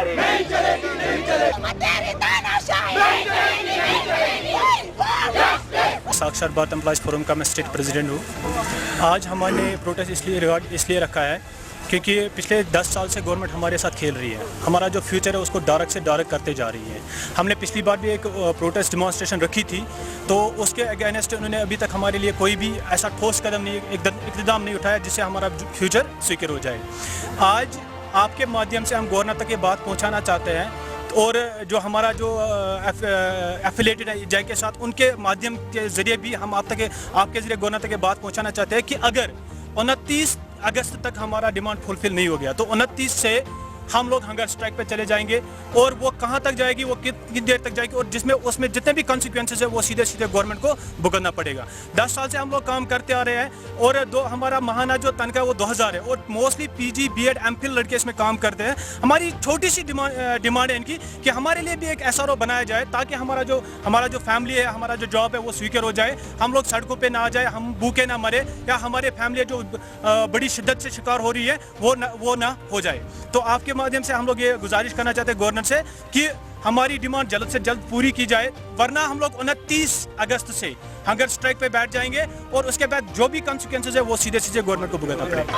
हमारी नहीं चलेगी, नहीं चलेगी। साक्षात भारत एम्प्लॉयज़ फोरम का मैं स्टेट प्रेसिडेंट हूँ। आज हमने प्रोटेस्ट इसलिए रखा है क्योंकि पिछले 10 साल से गवर्नमेंट हमारे साथ खेल रही है। हमारा जो फ्यूचर है उसको डार्क से डार्क करते जा रही है। हमने पिछली बार भी एक प्रोटेस्ट डिमॉन्स्ट्रेशन रखी थी, तो उसके अगेंस्ट उन्होंने अभी तक हमारे लिए कोई भी ऐसा ठोस कदम नहीं, इक़दाम नहीं उठाया जिससे हमारा फ्यूचर सिक्योर हो जाए। आज आपके माध्यम से हम गवर्नर तक ये बात पहुँचाना चाहते हैं और जो हमारा जो एफिलेटेड है जय के साथ, उनके माध्यम के ज़रिए भी हम आपके ज़रिए गवर्नर तक ये बात पहुंचाना चाहते हैं कि अगर 29 अगस्त तक हमारा डिमांड फुलफिल नहीं हो गया तो 29 से हम लोग हंगर स्ट्राइक पे चले जाएंगे। और वो कहाँ तक जाएगी, वो कितनी देर तक जाएगी, और उसमें जितने भी कॉन्सिक्वेंसेस है वो सीधे गवर्नमेंट को भुगतना पड़ेगा। 10 साल से हम लोग काम करते आ रहे हैं और हमारा महाना जो तनख्वाह वो 2000 है और मोस्टली पीजी बीएड एमफिल लड़के इसमें काम करते हैं। हमारी छोटी सी डिमांड है इनकी कि हमारे लिए भी एक एसआरओ बनाया जाए ताकि हमारा जो फैमिली है, हमारा जो जॉब है वो स्वीकार हो जाए, हम लोग सड़कों पर ना आ जाए, हम भूखे ना मरे, या हमारे फैमिली जो बड़ी शिद्दत से शिकार हो रही है वो ना हो जाए। तो आपके माध्यम से हम लोग ये गुजारिश करना चाहते हैं गवर्नर से कि हमारी डिमांड जल्द से जल्द पूरी की जाए, वरना हम लोग 29 अगस्त से हंगर स्ट्राइक पे बैठ जाएंगे और उसके बाद जो भी कॉन्सिक्वेंसेस है वो सीधे गवर्नमेंट को भुगतना पड़ेगा।